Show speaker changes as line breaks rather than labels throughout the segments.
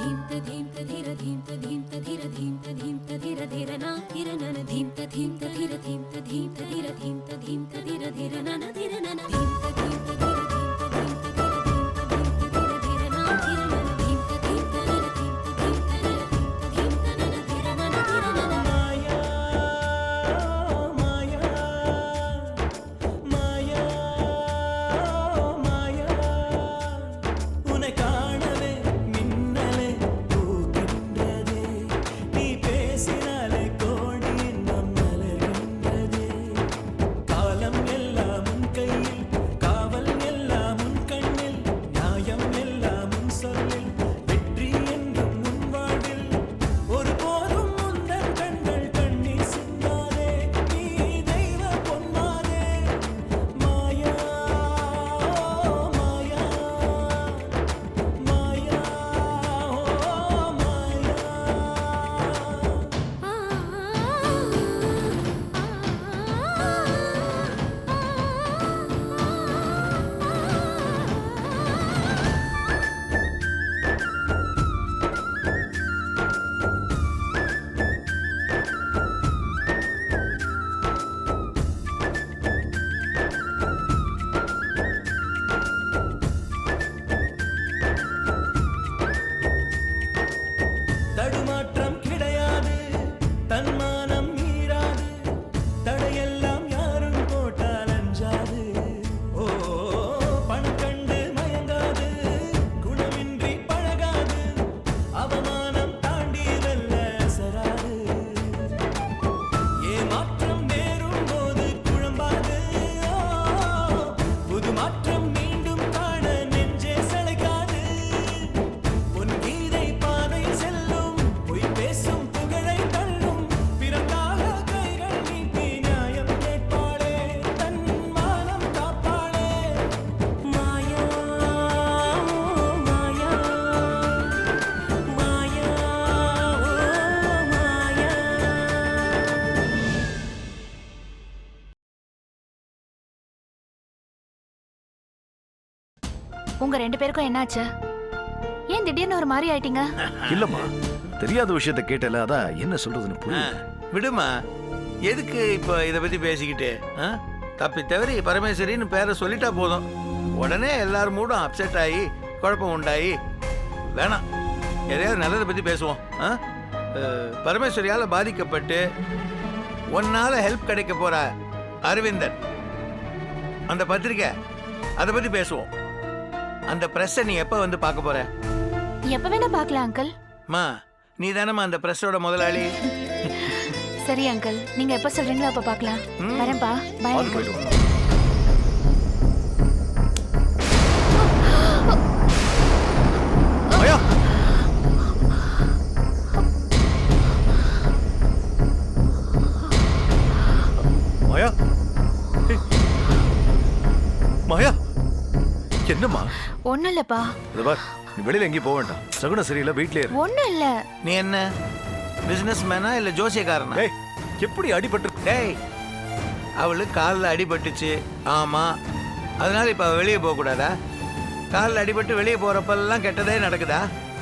धीम त धीम त धीर धीम त धीम त धीर धीम त धीम त धीर धीर ना धीर नन धीम त धीम त धीर धीम त धीम त धीर धीम त धीम त धीर धीर नन धीर नन धीम त धीम त धीर धीम त धीम त धीर धीम त धीम त धीर धीर ना धीर नन धीम त धीम त धीर धीम त धीम त धीर धीम त धीम त नन धीर नन धीर नन
माया माया माया माया உன்னை காணவே மின்னலே பூக்கின்றதே நீ பேசினாலே கோடி இன்னும் மலர்கின்றதே காலம் எல்லாம் உன் கையில் காவல் எல்லாம் உன் கண்ணில் நியாயம் எல்லாம் உன் சொல்லில் வெற்றி என்றும் உன் வாழ்வில் ஒருபோதும் உந்தன் கண்கள் கண்ணீர் சிந்தாதே நீ தெய்வ பொன்மானே மாயா மாயா மாயா தடுமாற்றம் கிடையாது தன்மானம் மீறாது தடையெல்லாம் யாரும் போட்டால் அஞ்சாது ஓ பணம் கண்டு மயங்காது குணமின்றி பழகாது அவமானம் தாண்டி வெல்ல அசராது ஏமாற்றம் நேரும் போது குழம்பாது புது மாற்றம் மீண்டும் காண நெஞ்சே சளைக்காது பொன் கீதை பாதை செல்லும் பொய் பேசும் புகழை தள்ளும் பிறக்காக கைகள் நீட்டி நியாயம் கேட்பாளே தன் மானம் காப்பாளே மாயா மாயா மாயா மாயா
உங்க ரெண்டு பேருக்கும் என்னாச்சு? ஏன் திடீர்னு ஒரு மாதிரி ஆயிட்டீங்க?
இல்லம்மா, தெரியாத விஷயத்த கேட்டல, அதான் என்ன சொல்றதுன்னு புரியல.
விடுமா, எதுக்கு இப்போ இதை பத்தி பேசிக்கிட்டு? தப்பி தவறி பரமேஸ்வரின்னு பேரை சொல்லிட்டா போதும், உடனே எல்லாரும் மூடும் அப்செட் ஆகி குழப்பம் உண்டாகி வேணாம். எதையாவது நல்லதை பத்தி பேசுவோம். பரமேஸ்வரியால் பாதிக்கப்பட்டு ஒன்னால ஹெல்ப் கிடைக்க போற அரவிந்தன் அந்த பத்திரிக்கை, அதை பத்தி பேசுவோம். அந்த பிரஸ்ஸை நீ எப்ப வந்து பார்க்க போற?
எப்ப வேணா பார்க்கலாம் அங்கிள்.
மா, நீ தானம்மா அந்த பிரஸ்ஸோட முதலாளி.
சரி அங்கிள், நீங்க எப்ப சொல்றீங்களோ அப்ப பார்க்கலாம். வரேன்பா. பை
அது
அங்கிள்.
போயிட்டு வரலாம். மாயா! மாயா! ஏய். மாயா! என்னம்மா?
ஒண்ணும் இல்லப்பா.
இது பார், நீ வெளியில எங்கேயும் போக வேண்டாம். சகுனம் சரியில்லை, வீட்லயே இரு.
ஒண்ணும் இல்ல.
நீ என்ன பிசினஸ் மேனா இல்ல ஜோசியக்காரனா?
ஏய், எப்படி அடிபட்டு?
டேய், அவளுக்கு காலில் அடிபட்டுச்சு. ஆமா, அதனால இப்ப அவ வெளியே போக கூடாதா? காலில் அடிபட்டு வெளியே போறப்பெல்லாம் கெட்டதே நடக்குதா?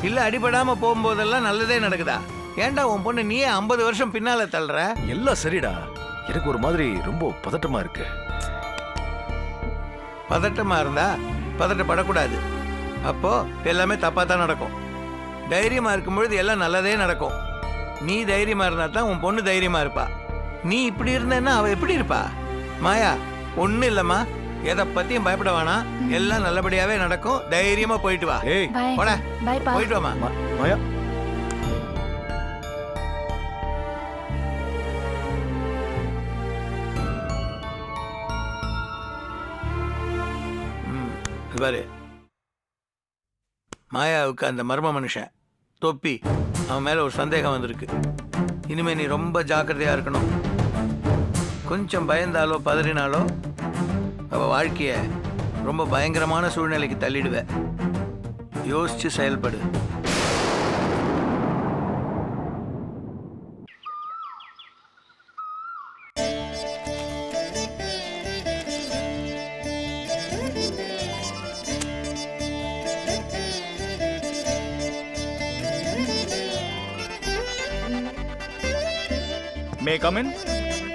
இல்ல அடிபடாம போகும்போதெல்லாம் நல்லதே நடக்குதா? ஏன்டா உன் பொண்ணு நீயே 50 வருஷம் பின்னால தள்ளுற?
எல்லாம் சரிடா, எனக்கு ஒரு மாதிரி ரொம்ப பதட்டமா இருக்கு.
பதட்டமா இருந்தா பதட்டப்படக்கூடாது. அப்போ எல்லாமே தப்பா தான் நடக்கும். தைரியமா இருக்கும்பொழுது எல்லாம் நல்லதே நடக்கும். நீ தைரியமா இருந்தா தான் உன் பொண்ணு தைரியமா இருப்பா. நீ இப்படி இருந்தேன்னா அவ எப்படி இருப்பா? மாயா, ஒன்னும் இல்லம்மா, எதை பத்தியும் பயப்பட வேணாம். எல்லாம் நல்லபடியாவே நடக்கும். தைரியமா போயிட்டு வா.
ஏய்,
பை.
போடா,
பை பா.
போயிட்டு வாமா.
மாயா!
பாரு, மாயாவுக்கு அந்த மர்ம மனுஷன் தொப்பி அவன் மேல ஒரு சந்தேகம் வந்திருக்கு. இனிமே நீ ரொம்ப ஜாக்கிரதையா இருக்கணும். கொஞ்சம் பயந்தாலோ பதறினாலோ அவ வாழ்க்கைய ரொம்ப பயங்கரமான சூழ்நிலைக்கு தள்ளிடுவ. யோசிச்சு செயல்படு.
May come in?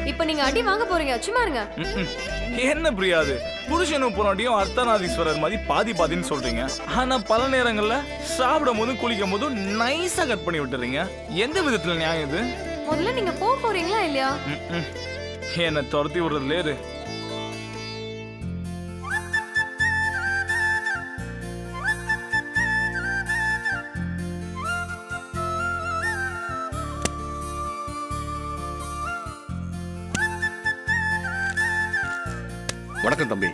இப்போ நீங்க அடி வாங்க போறீங்க, சும்மா இருங்க.
என்ன புரியாது? புருஷனும் பொண்டாட்டியும் அர்த்தநாதீஸ்வரர் மாதிரி பாதி பாதின்னு சொல்றீங்க. ஆனா பல நேரங்கள்ல சாப்பிடும் போதும் குளிக்கும் போதும் நைஸா கட் பண்ணி விட்டுறீங்க. எந்த விதத்துல நியாயம் இது?
முதல்ல நீங்க போக போறீங்களா இல்லையா?
என்ன துரத்தி விடுறதுல இரு.
வணக்கம் தம்பி.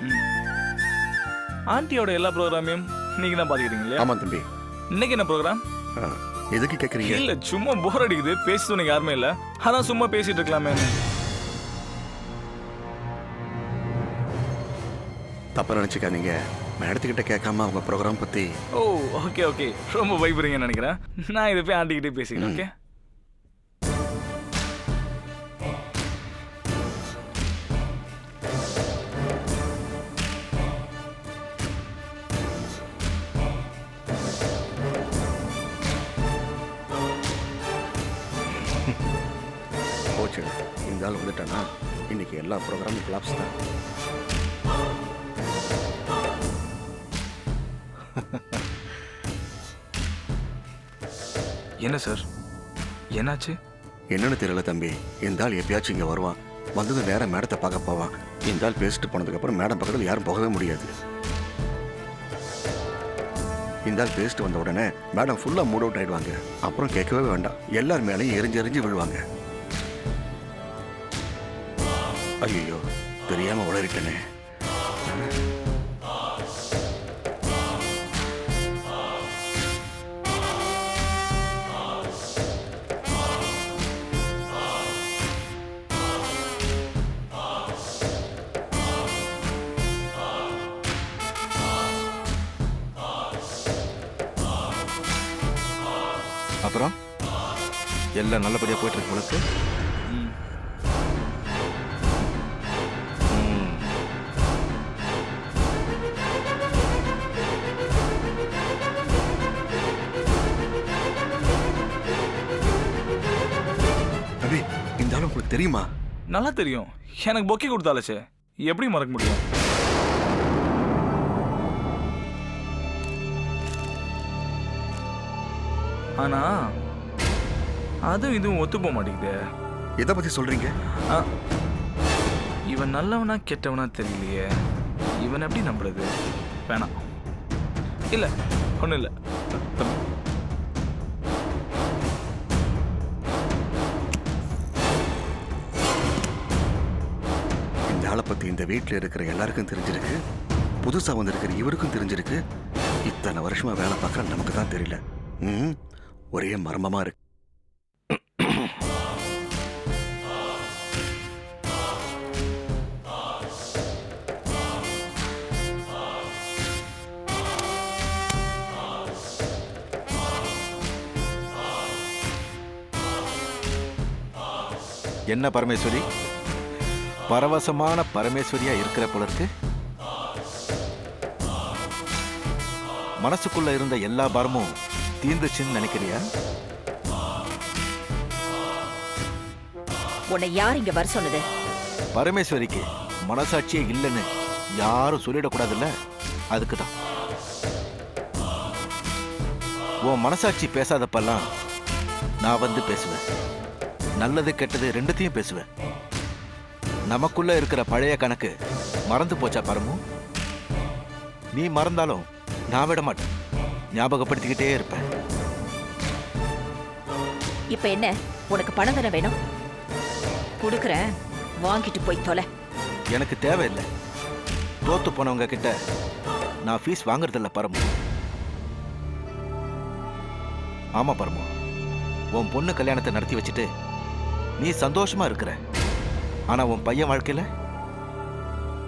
ஆண்டியோட எல்லா ப்ரோக்ராமையும் நீங்க தான் பாத்துக்கிறீங்க இல்லையா?
ஆமா தம்பி.
இன்னைக்கு என்ன ப்ரோக்ராம்?
எதுக்கு கேக்குறீங்க?
இல்ல சும்மா போர் அடிக்குது, பேசுறதுக்கு யாருமே இல்ல, அதான் சும்மா பேசிட்டு இருக்கலாமே.
தப்பா நினைச்சுக்காதீங்க. மேடத்துக்கிட்ட கேட்காம அவங்க ப்ரோக்ராம் பத்தி.
ஓ ஓகே ஓகே, ரொம்ப பயப்படுறீங்கன்னு நினைக்கிறேன். நான் இதை போய் ஆண்டிக்கிட்டே பேசிக்கிறேன். ஓகே
போச்சு, இந்த ஆள் வந்துட்டானா இன்னைக்கு எல்லா ப்ரோக்ராமும் கிளாப்ஸ் தான்.
என்ன சார், என்னாச்சு?
என்னன்னு தெரியல தம்பி. இந்த ஆள் எப்பயாச்சும் இங்க வருவான், வந்தது நேரம் மேடத்தை பார்க்க போவான். இந்த ஆள் பேசிட்டு போனதுக்கு அப்புறம் மேடம் பக்கத்தில் யாரும் போகவே முடியாது. இந்த ஆள் பேசிட்டு வந்த உடனே மேடம் ஃபுல்லா மூட் அவுட் ஆயிடுவாங்க. அப்புறம் கேட்கவே வேண்டாம், எல்லார் மேலேயும் எரிஞ்சு எரிஞ்சு விழுவாங்க. ஐயோ, தெரியாம உளறிட்டனே.
அப்புறம் எல்லாம் நல்லபடியா போயிட்டு இருக்கு உங்களுக்கு?
அபி, இந்த ஆள் உங்களுக்கு தெரியுமா?
நல்லா தெரியும், எனக்கு பொக்கே கொடுத்தாலச்சே, எப்படி மறக்க முடியும்? ஆனா அதுவும் இதுவும் ஒத்து போக மாட்டேங்குது.
எதை பத்தி சொல்றீங்க?
இவன் நல்லவனா கெட்டவனா தெரியலையே, இவன் எப்படி நம்புறது? வேணாம், இல்ல ஒண்ணும் இல்ல.
இந்த ஆளை பத்தி இந்த வீட்டில் இருக்கிற எல்லாருக்கும் தெரிஞ்சிருக்கு, புதுசா வந்திருக்கிற இவருக்கும் தெரிஞ்சிருக்கு. இத்தனை வருஷமா வேலை பார்க்குற நமக்கு தான் தெரியல. ஒரே மர்மமா இருக்கு.
என்ன பரமேஸ்வரி, பரவசமான பரமேஸ்வரியா இருக்கிற போல இருக்கு. மனசுக்குள்ள இருந்த எல்லா பாரமும் தீர்ந்துச்சுன்னு நினைக்கிறியா?
உன்னை யார் இங்க வர சொன்னது?
பரமேஸ்வரிக்கு மனசாட்சியே இல்லைன்னு யாரும் சொல்லிடக்கூடாதுல்ல, அதுக்கு தான். உன் மனசாட்சி பேசாதப்பெல்லாம் நான் வந்து பேசுவேன். நல்லது கெட்டது ரெண்டுத்தையும் பேசுவேன். நமக்குள்ள இருக்கிற பழைய கணக்கு மறந்து போச்சா பரமு? நீ மறந்தாலும் நான் விட மாட்டேன், ஞாபகப்படுத்திக்கிட்டே இருப்பேன்.
இப்ப என்ன, உனக்கு பணம் தானே வேணும்? கொடுக்குறேன், வாங்கிட்டு போய் தொலை.
எனக்கு தேவையில்லை. தோத்து போனவங்க கிட்ட நான் ஃபீஸ் வாங்குறதில்ல பரமு. ஆமா பரமு, உன் பொண்ணு கல்யாணத்தை நடத்தி வச்சுட்டு நீ சந்தோஷமா இருக்கிற. ஆனா உன் பையன் வாழ்க்கையில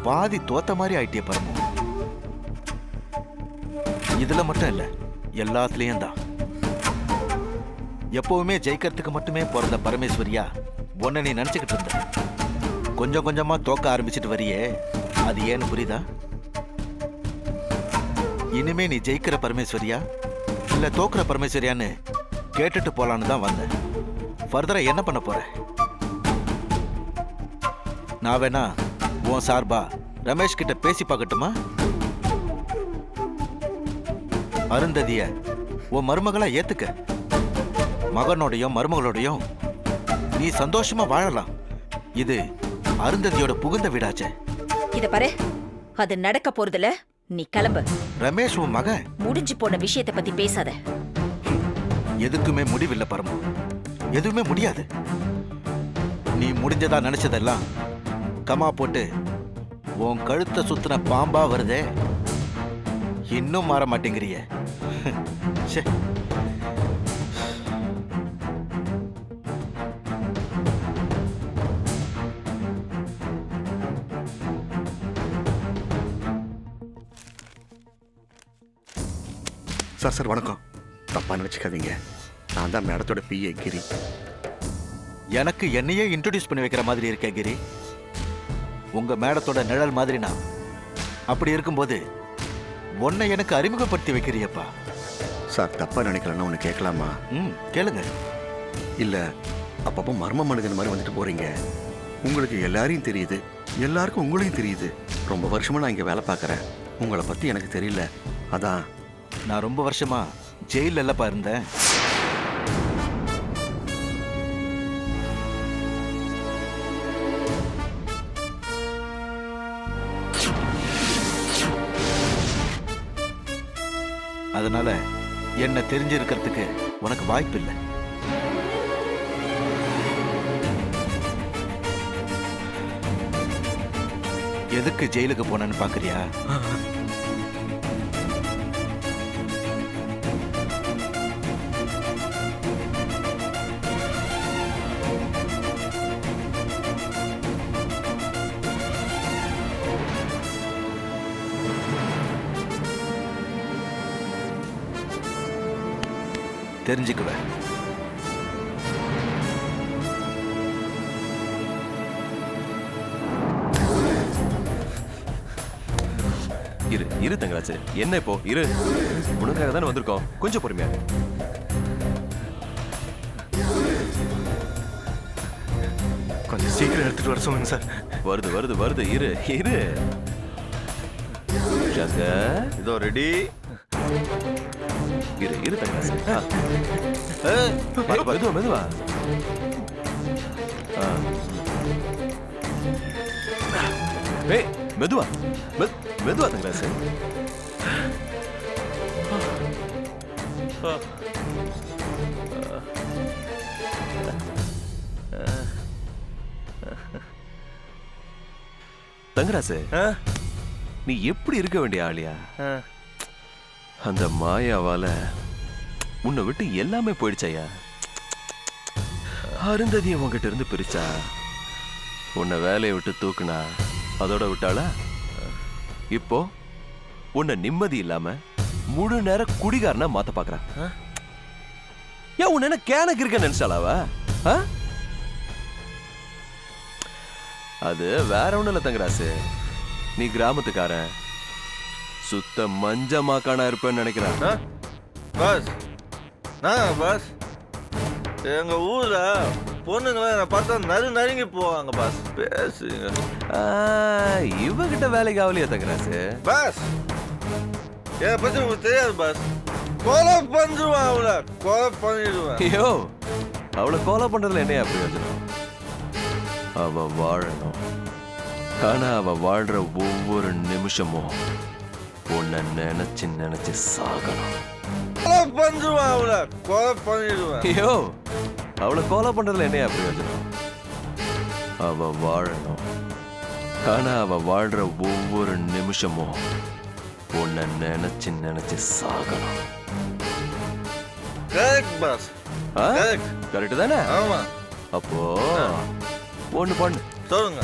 பாதி தோத்த மாதிரி ஆயிட்டிய பரமு. இதுல மட்டும் இல்ல, எல்லாத்துலயும் தான். எப்பவுமே ஜெயிக்கிறதுக்கு மட்டுமே பிறந்த பரமேஸ்வரியா உன்னை நீ நினைச்சுக்கிட்டு இருந்த. கொஞ்சம் கொஞ்சமா தோக்க ஆரம்பிச்சிட்டு வரியே, அது ஏன்னு புரியுதா? இனிமே நீ ஜெயிக்கிற பரமேஸ்வரியா இல்ல தோக்குற பரமேஸ்வரியான்னு கேட்டுட்டு போலான்னு தான் வந்தேன். ஃபர்தரா என்ன பண்ண போற? நான் வேணா உன் சார்பா ரமேஷ் கிட்ட பேசி பார்க்கட்டுமா? அருந்ததிய உன் மருமகளா ஏத்துக்க. மகனோடையும் மருமகளோடையும் நீ சந்தோஷமா வாழலாம். இது அருந்ததியோட புகுந்த வீடாச்சே.
இத பாரு, அது நடக்க போறதுல நீ கிளம்பு.
ரமேஷ் உன் மகன்.
முடிஞ்சு போன விஷயத்தை பத்தி பேசாத.
எதுக்குமே முடிவில்லை பரமு, எதுவுமே முடியாது. நீ முடிஞ்சதா நினைச்சதெல்லாம் கமா போட்டு உன் கழுத்தை சுத்தின பாம்பா வருதே. இன்னும் மாற மாட்டேங்கிறிய. ச்சே.
சார் வணக்கம். தப்பா நினைச்சுக்காதீங்க, நான் தான் மேடத்தோட பிஏ கிரி.
எனக்கு என்னையே இன்ட்ரோடியூஸ் பண்ணி வைக்கிற மாதிரி இருக்கே கிரி. உங்க மேடத்தோட நிழல் மாதிரி நான். அப்படி இருக்கும்போது உன்னை எனக்கு அறிமுகப்படுத்தி வைக்கிறியப்பா.
சார் தப்பா நினைக்கலன்னா ஒன்று கேட்கலாமா?
கேளுங்க.
இல்லை, அப்பப்போ மர்ம மனிதன் மாதிரி வந்துட்டு போறீங்க. உங்களுக்கு எல்லாரையும் தெரியுது, எல்லாருக்கும் உங்களையும் தெரியுது. ரொம்ப வருஷமா நான் இங்கே வேலை பார்க்குறேன். உங்களை பற்றி எனக்கு தெரியல. அதான்.
நான் ரொம்ப வருஷமா ஜெயில இல்லப்பா இருந்தேன். அதனால என்ன தெரிஞ்சிருக்கிறதுக்கு உனக்கு வாய்ப்பு இல்லை. எதுக்கு ஜெயிலுக்கு போனேன்னு பாக்குறியா? தெரிஞ்சுக்குவேன்.
இரு இரு தங்கராஜ், என்ன இப்போ? இரு, உனக்காக தானே வந்திருக்கோம், கொஞ்சம் பொறுமையா.
கொஞ்சம் சீக்கிரம் எடுத்துட்டு வர சொல்லுங்க சார்.
வருது வருது வருது, இரு இரு. இதோ ரெடி. இரு இரு தங்கராஜ். மெதுவா மெதுவா. ஏய் மெதுவா மெதுவா தங்கராஜ். தங்கராஜ், நீ எப்படி இருக்க வேண்டிய ஆளியா? அந்த மாயாவால உன்னை விட்டு எல்லாமே போயிடுச்சையா. அருந்ததியை உன்கிட்ட இருந்து பிரிச்சா, உன்னை வேலையை விட்டு தூக்குனா, அதோட விட்டாளா? இப்போ உன்னை நிம்மதி இல்லாம முழு நேரம் குடிகாரனா மாத்த பாக்குறான். ஏன் உன்ன என்ன கேனக்கு இருக்க நினைச்சாலாவா? அது வேற ஒண்ணும் இல்ல தங்கராசு, நீ கிராமத்துக்காரன், சுத்த மஞ்ச மாக்கானா இருப்பேன்னு நினைக்கிறான்.
பாஸ், நான் பாஸ், எங்க ஊர்ல பொண்ணுங்களை என்ன பார்த்தா நறுங்கி போவாங்க பாஸ். பேசுங்க.
இவகிட்ட வேலைக்கு ஆகலையா தங்கராசு?
பாஸ், என்னை பத்தி உங்களுக்கு தெரியாது பாஸ். கொலை பண்ணிடுவான் அவளை, கொலை பண்ணிடுவேன்.
ஐயோ, அவளை கொலை பண்றதுல என்னையா பிரயோஜனம்? அவ வாழணும். ஆனா அவ வாழ்ற ஒவ்வொரு நிமிஷமும் உன்னை நினைச்சு நினைச்சு சாகணும்.
கொலை பண்ணிடுவான் அவளை, கொலை பண்ணிடுவேன்.
ஐயோ, அவளை கொலை பண்றதுல என்னையா பிரயோஜனம்? அவ வாழணும். ஆனா அவ வாழ்ற ஒவ்வொரு நிமிஷமும் உன்னை நினைச்சு நினைச்சு சாகணும்.
Correct pass.
கரெக்ட் தானே?
ஆமா.
அப்போ ஒண்ணு பண்ணு.
சொல்லுங்க.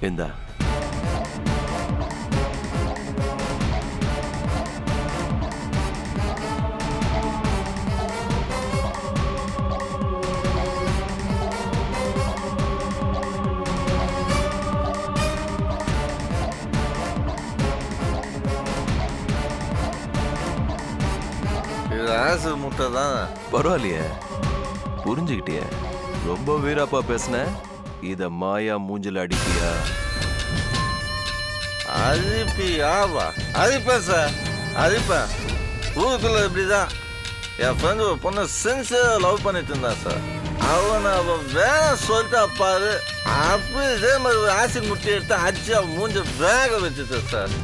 இந்தா,
ஆசிட் முட்டை தான்.
பரவாயில்லையே, புரிஞ்சுக்கிட்டியே. ரொம்ப வீராப்பா பேசுன, இத மாயா மூஞ்சில அடிப்பியா?
அழிப்பியாவா? அழிப்பேன் சார், அழிப்பேன். ஊருக்குள்ள இப்படிதான். என் ஃப்ரெண்டு ஒரு பொண்ணு சின்சியரா லவ் பண்ணிட்டு இருந்தா சார். அவன் வேணாம் சொல்லிட்டா பாரு, அப்படி இதே மாதிரி ஒரு ஆசிட் முட்டி எடுத்து அடிச்சு அவன் மூஞ்ச வேக வச்சுட்டு சார்.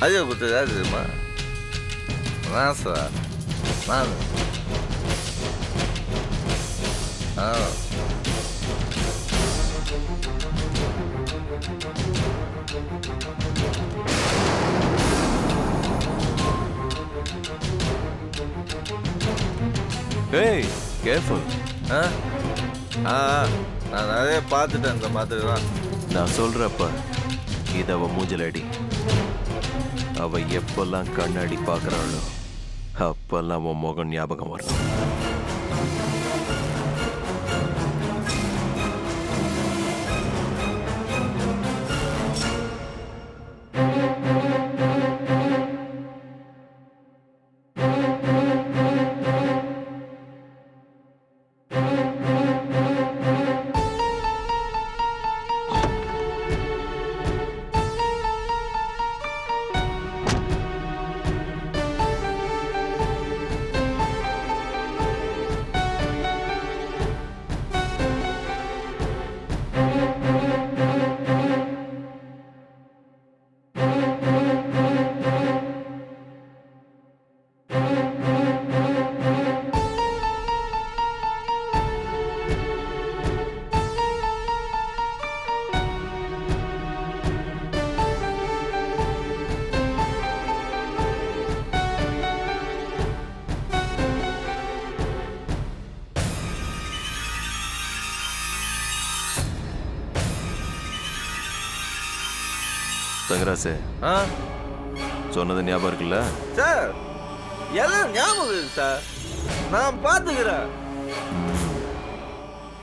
ஐயோ குத்து யாரு தெரியுமா? நான் சார், நான்.
ஏய், கேர்ஃபுல்.
நான் நிறைய பார்த்துட்டேன் இந்த மாதிரி தான்.
நான் சொல்றப்ப இத அவ மூஞ்சில அடி. அவ எப்பெல்லாம் கண்ணாடி பார்க்கறாளோ அப்பெல்லாம் உன் முகம் ஞாபகம் வரணும். தங்கராசு, சொன்னது ஞாபகம் இருக்குல்ல
சார்? எல்லாம் ஞாபகம் இருக்கு சார், நான் பார்த்துக்கிறேன்.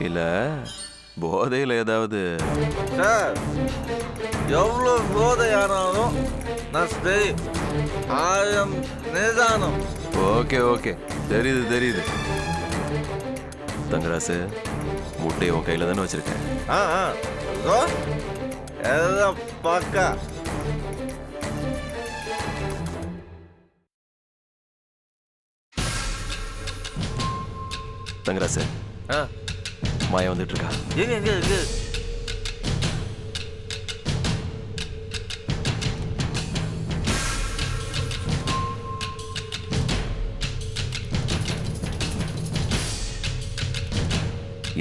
இல்ல போதையில் ஏதாவது?
சார், எவ்வளோ போதையானாலும் நான் சரி, ஆயம் நிதானம்.
ஓகே ஓகே, தெரியுது தெரியுது. தங்கராசு, முட்டையை உன் கையில தானே வச்சிருக்கேன்.
எல்லாம் பக்கா.
தங்கராசு, மாயா வந்துட்டு இருக்கா?
எங்க எங்க?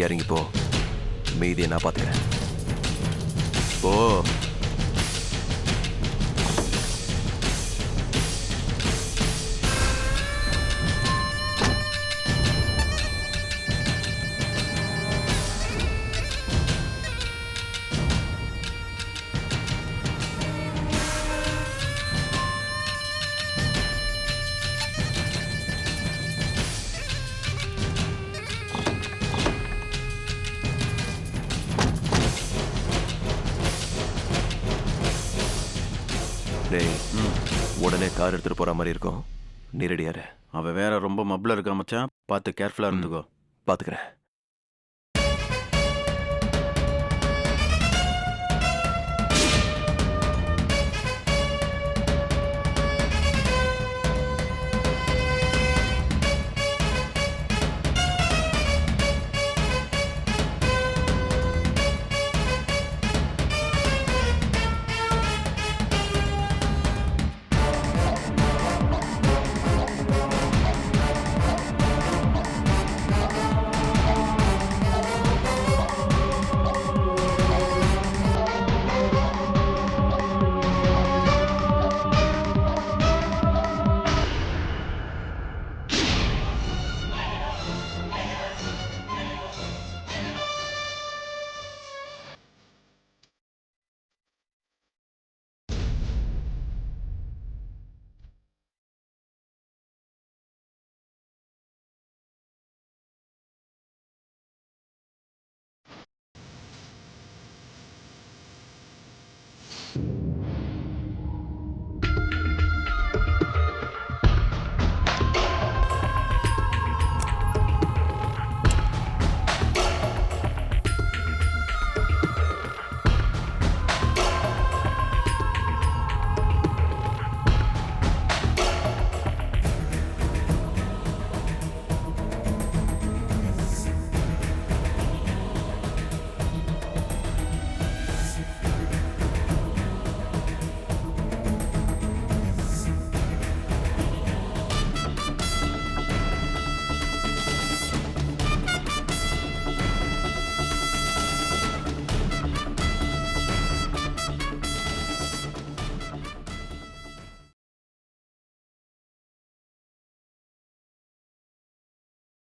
இறங்கி போ, மீதியை நான் பார்த்துக்கிறேன். போ. உடனே கார் எடுத்துட்டு போற மாதிரி இருக்கும். நீ ரெடியாரு?
அவன் வேற ரொம்ப மப்ல இருக்கா மச்சான், பார்த்து கேர்ஃபுல்லா இருந்துக்கோ.
பாத்துக்கிறேன்.